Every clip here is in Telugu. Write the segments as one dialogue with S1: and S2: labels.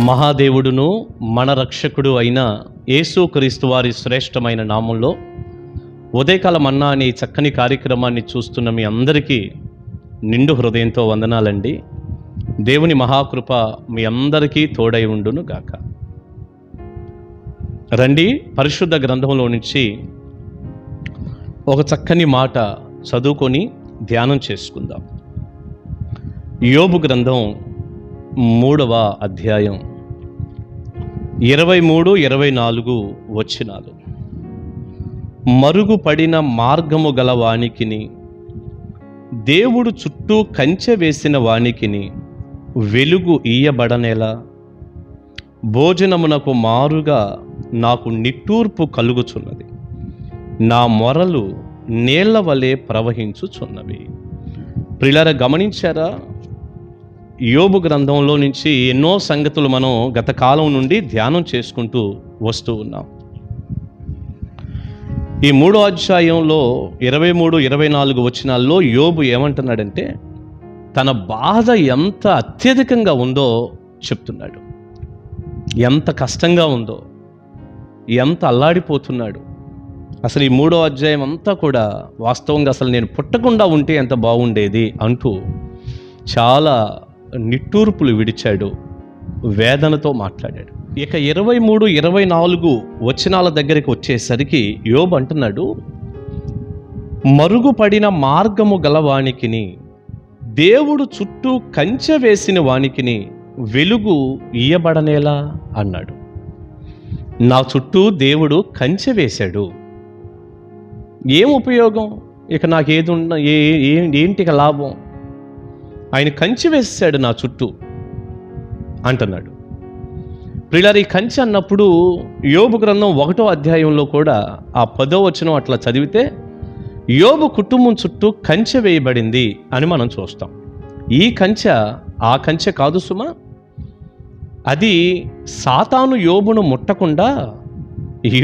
S1: మహాదేవుడును మన రక్షకుడు అయిన యేసుక్రీస్తు వారి శ్రేష్టమైన నామంలో ఉదయకాల మన్నా అనే చక్కని కార్యక్రమాన్ని చూస్తున్న మీ అందరికీ నిండు హృదయంతో వందనాలండి. దేవుని మహాకృప మీ అందరికీ తోడై ఉండును గాక. రండి, పరిశుద్ధ గ్రంథంలో నుంచి ఒక చక్కని మాట చదువుకొని ధ్యానం చేసుకుందాం. యోబు గ్రంథం 3వ అధ్యాయం 23-24 వచనాలు. మరుగుపడిన మార్గము గల వానికిని, దేవుడు చుట్టూ కంచె వేసిన వానికిని వెలుగు ఇయ్యబడనేలా, భోజనమునకు మారుగా నాకు నిట్టూర్పు కలుగుచున్నది, నా మొరలు నీళ్ల వలె ప్రవహించుచున్నవి. ప్రియులారా, గమనించారా? యోబు గ్రంథంలో నుంచి ఎన్నో సంగతులు మనం గత కాలం నుండి ధ్యానం చేసుకుంటూ వస్తూ ఉన్నాం. ఈ 3వ అధ్యాయంలో 23-24 వచనాల్లో యోబు ఏమంటున్నాడంటే, తన బాధ ఎంత అత్యధికంగా ఉందో చెప్తున్నాడు. ఎంత కష్టంగా ఉందో, ఎంత అల్లాడిపోతున్నాడు. అసలు ఈ 3వ అధ్యాయం అంతా కూడా వాస్తవంగా అసలు నేను పుట్టకుండా ఉంటే ఎంత బాగుండేది అంటూ చాలా నిట్టూర్పులు విడిచాడు, వేదనతో మాట్లాడాడు. ఇక 23-24 వచనాల దగ్గరికి వచ్చేసరికి యోబు అంటున్నాడు, మరుగుపడిన మార్గము గల వానికిని, దేవుడు చుట్టూ కంచె వేసిన వానికిని వెలుగు ఇయ్యబడనేలా అన్నాడు. నా చుట్టూ దేవుడు కంచె వేశాడు, ఏం ఉపయోగం? ఇక నాకేది ఏంటిక లాభం? ఆయన కంచె వేసాడు నా చుట్టూ అంటున్నాడు. ప్రియులారా, ఈ కంచె అన్నప్పుడు యోబు గ్రంథం 1వ అధ్యాయంలో కూడా ఆ 10వ వచనం అట్లా చదివితే యోబు కుటుంబం చుట్టూ కంచె వేయబడింది అని మనం చూస్తాం. ఈ కంచె ఆ కంచె కాదు సుమా, అది సాతాను యోబును ముట్టకుండా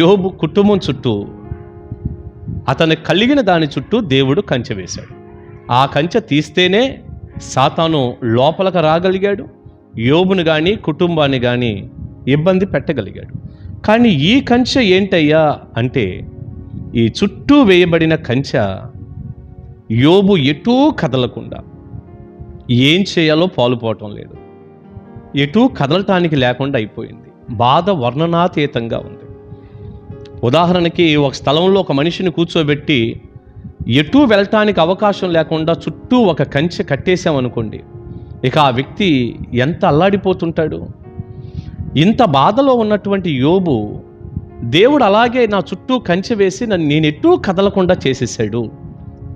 S1: యోబు కుటుంబం చుట్టూ, అతను కలిగిన దాని చుట్టూ దేవుడు కంచె వేశాడు. ఆ కంచె తీస్తేనే సాతాను లోపలకు రాగలిగాడు, యోబును కానీ కుటుంబాన్ని కానీ ఇబ్బంది పెట్టగలిగాడు. కానీ ఈ కంచె ఏంటయ్యా అంటే, ఈ చుట్టూ వేయబడిన కంచె యోబు ఎటూ కదలకుండా, ఏం చేయాలో పాలుపోవటం లేదు, ఎటూ కదలటానికి లేకుండా అయిపోయింది. బాధ వర్ణనాతీతంగా ఉంది. ఉదాహరణకి, ఒక స్థలంలో ఒక మనిషిని కూర్చోబెట్టి ఎటూ వెళ్ళటానికి అవకాశం లేకుండా చుట్టూ ఒక కంచె కట్టేశామనుకోండి, ఇక ఆ వ్యక్తి ఎంత అల్లాడిపోతుంటాడు. ఇంత బాధలో ఉన్నటువంటి యోబు, దేవుడు అలాగే నా చుట్టూ కంచె వేసి నేను ఎటూ కదలకుండా చేసేసాడు,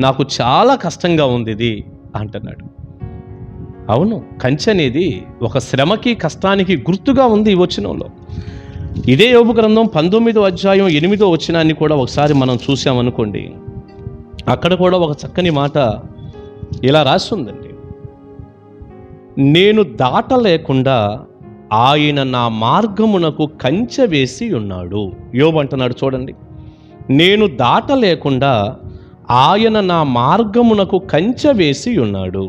S1: నాకు చాలా కష్టంగా ఉంది ఇది అంటున్నాడు. అవును, కంచె అనేది ఒక శ్రమకి కష్టానికి గుర్తుగా ఉంది ఈ వచనంలో. ఇదే యోబు గ్రంథం 19వ అధ్యాయం 8వ వచనాన్ని కూడా ఒకసారి మనం చూసామనుకోండి, అక్కడ కూడా ఒక చక్కని మాట ఇలా రాసి ఉందండి. నేను దాటలేకుండా ఆయన నా మార్గమునకు కంచె వేసి ఉన్నాడు. యోబు అంటున్నాడు, చూడండి, నేను దాటలేకుండా ఆయన నా మార్గమునకు కంచె వేసి ఉన్నాడు,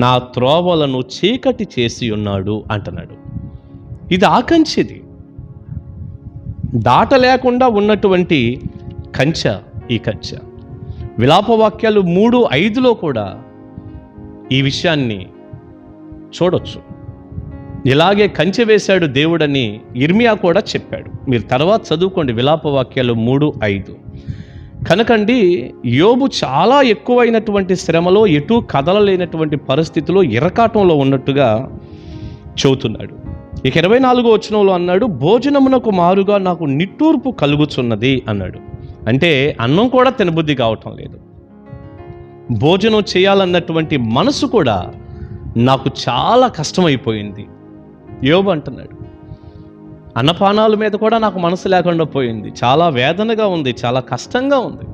S1: నా త్రోవలను చీకటి చేసి ఉన్నాడు అంటున్నాడు. ఇది ఆ కంచెది, దాటలేకుండా ఉన్నటువంటి కంచె ఈ కంచె. విలాపవాక్యాలు 3:5లో కూడా ఈ విషయాన్ని చూడొచ్చు. ఇలాగే కంచె వేశాడు దేవుడని ఇర్మియా కూడా చెప్పాడు. మీరు తర్వాత చదువుకోండి విలాపవాక్యాలు 3:5. కనుకండి, యోబు చాలా ఎక్కువైనటువంటి శ్రమలో, ఎటూ కదలలేనటువంటి పరిస్థితిలో, ఇరకాటంలో ఉన్నట్టుగా చెబుతున్నాడు. ఇక 24వ వచనంలో అన్నాడు, భోజనమునకు మారుగా నాకు నిట్టూర్పు కలుగుచున్నది అన్నాడు. అంటే అన్నం కూడా తినబుద్ధి కావటం లేదు, భోజనం చేయాలన్నటువంటి మనసు కూడా నాకు చాలా కష్టమైపోయింది యోబు అంటున్నాడు. అన్నపానాల మీద కూడా నాకు మనసు లేకుండా పోయింది, చాలా వేదనగా ఉంది, చాలా కష్టంగా ఉంది,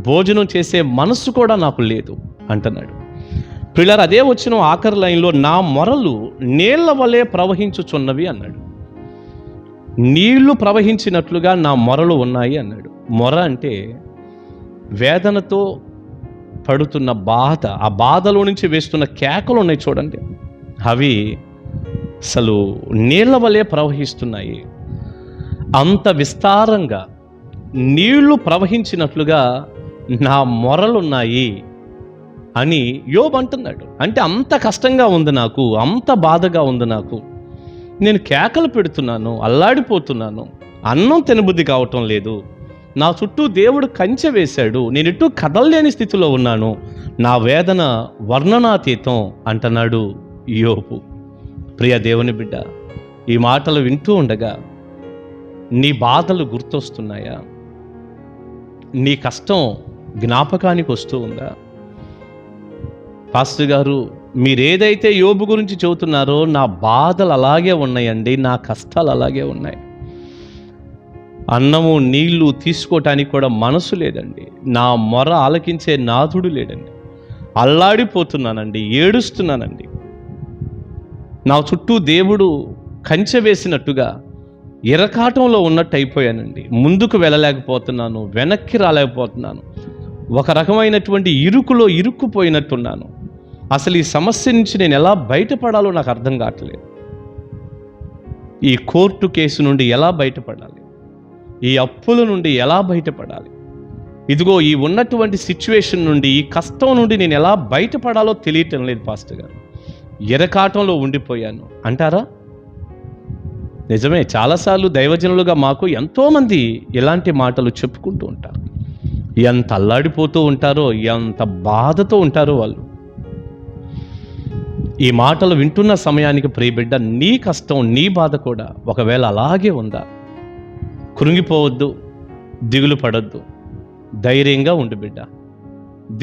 S1: భోజనం చేసే మనసు కూడా నాకు లేదు అంటున్నాడు. ప్రియులారా, అదే వచ్చిన ఆఖరి లైన్లో నా మొరలు నీళ్ల వలె ప్రవహించుచున్నవి అన్నాడు. నీళ్లు ప్రవహించినట్లుగా నా మొరలు ఉన్నాయి అన్నాడు. మొర అంటే వేదనతో పడుతున్న బాధ, ఆ బాధలో నుంచి వేస్తున్న కేకలు ఉన్నాయి చూడండి, అవి అసలు నీళ్ల వలె ప్రవహిస్తున్నాయి. అంత విస్తారంగా నీళ్లు ప్రవహించినట్లుగా నా మొరలున్నాయి అని యోబు అంటున్నాడు. అంటే అంత కష్టంగా ఉంది నాకు, అంత బాధగా ఉంది నాకు, నేను కేకలు పెడుతున్నాను, అల్లాడిపోతున్నాను, అన్నం తినబుద్ధి కావటం లేదు, నా చుట్టూ దేవుడు కంచె వేశాడు, నేను ఎటు కదలలేని స్థితిలో ఉన్నాను, నా వేదన వర్ణనాతీతం అంటున్నాడు యోబు. ప్రియ దేవుని బిడ్డ, ఈ మాటలు వింటూ ఉండగా నీ బాధలు గుర్తొస్తున్నాయా? నీ కష్టం జ్ఞాపకానికి వస్తూ ఉందా? పాస్టర్ గారు, మీరేదైతే యోబు గురించి చెబుతున్నారో నా బాధలు అలాగే ఉన్నాయండి, నా కష్టాలు అలాగే ఉన్నాయి. అన్నము నీళ్లు తీసుకోవటానికి కూడా మనసు లేదండి, నా మొర ఆలకించే నాథుడు లేడండి, అల్లాడిపోతున్నానండి, ఏడుస్తున్నానండి. నా చుట్టూ దేవుడు కంచె వేసినట్టుగా ఇరకాటంలో ఉన్నట్టు అయిపోయానండి. ముందుకు వెళ్ళలేకపోతున్నాను, వెనక్కి రాలేకపోతున్నాను, ఒక రకమైనటువంటి ఇరుకులో ఇరుక్కుపోయినట్టున్నాను. అసలు ఈ సమస్య నుంచి నేను ఎలా బయటపడాలో నాకు అర్థం కావట్లేదు. ఈ కోర్టు కేసు నుండి ఎలా బయటపడాలి, ఈ అప్పుల నుండి ఎలా బయటపడాలి, ఇదిగో ఈ ఉన్నటువంటి సిచ్యువేషన్ నుండి, ఈ కష్టం నుండి నేను ఎలా బయటపడాలో తెలియటం లేదు పాస్టర్ గారు, ఎరకాటంలో ఉండిపోయాను అంటారా? నిజమే, చాలాసార్లు దైవజనులుగా మాకు ఎంతోమంది ఇలాంటి మాటలు చెప్పుకుంటూ ఉంటారు. ఎంత అల్లాడిపోతూ ఉంటారో, ఎంత బాధతో ఉంటారో వాళ్ళు. ఈ మాటలు వింటున్న సమయానికి ప్రియబిడ్డ, నీ కష్టం, నీ బాధ కూడా ఒకవేళ అలాగే ఉందా? కృంగిపోవద్దు, దిగులు పడొద్దు, ధైర్యంగా ఉండు బిడ్డ.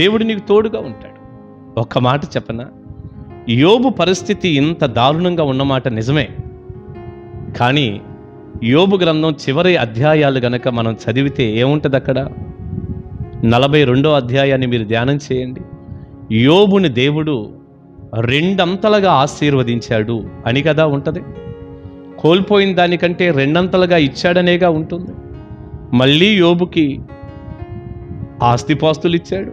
S1: దేవుడు నీకు తోడుగా ఉంటాడు. ఒక్క మాట చెప్పనా, యోబు పరిస్థితి ఇంత దారుణంగా ఉన్నమాట నిజమే. కానీ యోబు గ్రంథం చివరి అధ్యాయాలు గనక మనం చదివితే ఏముంటుంది అక్కడ? 42వ అధ్యాయాన్ని మీరు ధ్యానం చేయండి. యోబుని దేవుడు రెండంతలుగా ఆశీర్వదించాడు అని కదా ఉంటుంది. కోల్పోయిన దానికంటే రెండంతలుగా ఇచ్చాడనేగా ఉంటుంది. మళ్ళీ యోబుకి ఆస్తిపాస్తులు ఇచ్చాడు,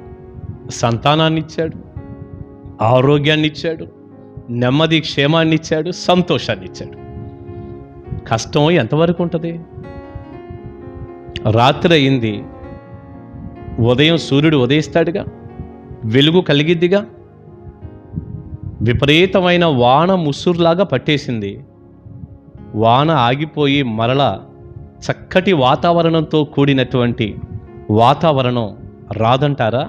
S1: సంతానాన్ని ఇచ్చాడు, ఆరోగ్యాన్ని ఇచ్చాడు, నెమ్మది క్షేమాన్ని ఇచ్చాడు, సంతోషాన్ని ఇచ్చాడు. కష్టం ఎంతవరకు ఉంటుంది? రాత్రి అయింది, ఉదయం సూర్యుడు ఉదయిస్తాడుగా, వెలుగు కలిగిద్దిగా. విపరీతమైన వాన ముసురులాగా పట్టేసింది. వాన ఆగిపోయి మరలా చక్కటి వాతావరణంతో కూడినటువంటి వాతావరణం రాదంటారా?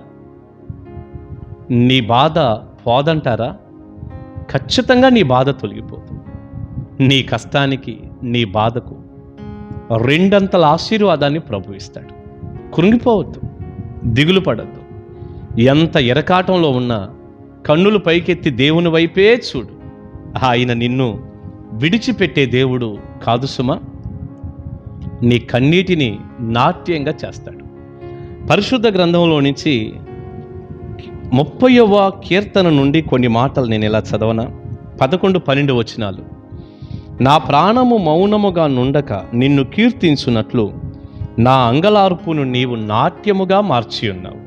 S1: నీ బాధ పోదంటారా? ఖచ్చితంగా నీ బాధ తొలగిపోతుంది. నీ కష్టానికి, నీ బాధకు రెండంతల ఆశీర్వాదాన్ని ప్రభు ఇస్తాడు. కృంగిపోవద్దు, దిగులు పడద్దు. ఎంత ఎరకాటంలో ఉన్నా కన్నులు పైకెత్తి దేవుని వైపే చూడు. ఆయన నిన్ను విడిచిపెట్టే దేవుడు కాదు సుమా. నీ కన్నీటిని నాట్యంగా చేస్తాడు. పరిశుద్ధ గ్రంథంలో నుంచి 30వ కీర్తన నుండి కొన్ని మాటలు నేను ఇలా చదవనా? 11-12 వచనాలు. నా ప్రాణము మౌనముగా నుండక నిన్ను కీర్తించున్నట్లు నా అంగలార్పును నీవు నాట్యముగా మార్చి ఉన్నావు.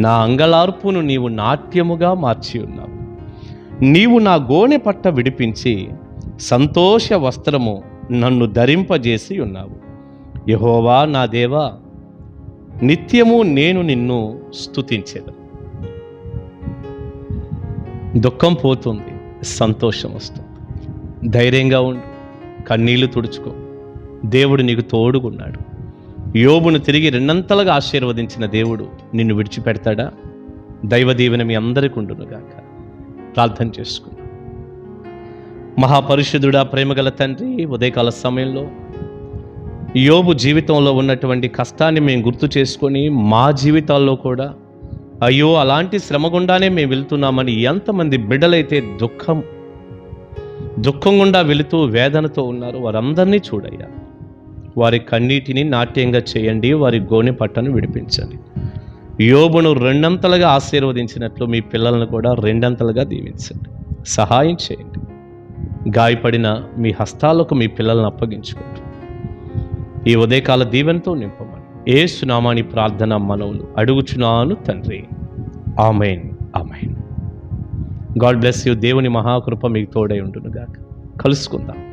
S1: నా అంగలార్పును నీవు నాట్యముగా మార్చి ఉన్నావు. నీవు నా గోనె పట్ట విడిపించి సంతోష వస్త్రము నన్ను ధరింపజేసి ఉన్నావు. యెహోవా నా దేవా, నిత్యము నేను నిన్ను స్తుతించెదను. దుఃఖం పోతుంది, సంతోషం వస్తుంది. ధైర్యంగా ఉండు, కన్నీళ్లు తుడుచుకో. దేవుడు నీకు తోడుగున్నాడు. యోబును తిరిగి రెండంతలుగా ఆశీర్వదించిన దేవుడు నిన్ను విడిచిపెడతాడా? దైవ దీవెన మీ అందరికీ ఉండునుగాక. ప్రార్థన చేసుకుందాం. మహాపరిశుద్ధుడా, ప్రేమగల తండ్రి, ఉదయకాల సమయంలో యోబు జీవితంలో ఉన్నటువంటి కష్టాన్ని మేము గుర్తు చేసుకొని మా జీవితాల్లో కూడా అయ్యో అలాంటి శ్రమ గుండానే మేము వెళ్తున్నామని ఎంతమంది బిడ్డలైతే దుఃఖం గుండా వెళుతూ వేదనతో ఉన్నారు, వారందరినీ చూడయ్యా. వారి కన్నీటిని నాట్యంగా చేయండి, వారి గోనె పట్టను విడిపించండి. యోబును రెండంతలుగా ఆశీర్వదించినట్లు మీ పిల్లలను కూడా రెండంతలుగా దీవించండి. సహాయం చేయండి. గాయపడిన మీ హస్తాలకు మీ పిల్లలను అప్పగించుకోండి. ఈ ఉదయకాల దీవెనతో నింపమని యేసు నామమున ప్రార్థన మనవులు అడుగుచున్నాను తండ్రి. Amen, amen. God bless you. దేవుని మహాకృప మీకు తోడై ఉండును గాక. కలుసుకుందాం.